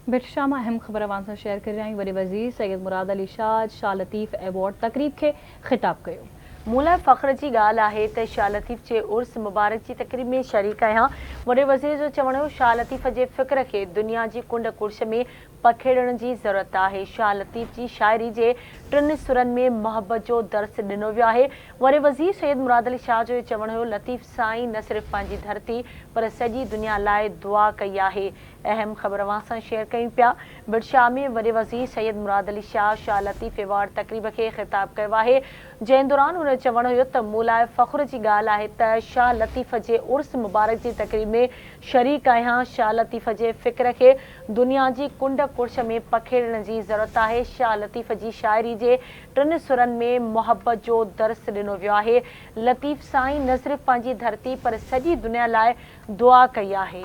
बिटशाम अहम ख़बर अवां सां शेयर करे रहिया आहियूं। वॾे वज़ीर सैयद मुराद अली शाह शाह लतीफ़ एवॉर्ड तक़रीब खे ख़िताब कयो। मूं लाइ फ़ख्र जी ॻाल्हि आहे त शाह लतीफ़ जे उर्स मुबारक जी तक़रीब में शरीक आहियां। वॾे वज़ीर जो चवणु हो, शाह लतीफ़ जे फ़िक्र खे दुनिया जी कुंड कुर्श में पखेड़ण जी ज़रूरत आहे। शाह लतीफ़ जी शाइरी जे टिनि सुरनि में मोहब्बत जो दर्स ॾिनो वियो आहे। वॾे वज़ीर सैयद मुराद अली शाह जो चवणु हो, लतीफ़ साईं न सिर्फ़ पंहिंजी धरती पर सॼी दुनिया लाइ दुआ कई आहे। अहम ख़बर अवां सां शेयर कयूं पिया। बिटशाह में वॾे वज़ीर सैयद मुराद अली शाह शाह लतीफ़ एवॉर्ड तक़रीब खे ख़िताब कयो आहे, जंहिं दौरान हुन चवणु हुयो त मूं लाइ फ़ख्र जी ॻाल्हि आहे त शाह लतीफ़ जे उर्स मुबारक जी तक़रीब में शरीक आहियां। शाह लतीफ़ जे फ़िक्र खे दुनिया जी कुंड कुर्श में पखेड़ण जी ज़रूरत आहे। शाह लतीफ़ जी शाइरी जे टिनि सुरनि में मोहब्बत जो दर्स ॾिनो वियो आहे। लतीफ़ साईं न सिर्फ़ पंहिंजी धरती पर सॼी दुनिया लाइ दुआ कई आहे।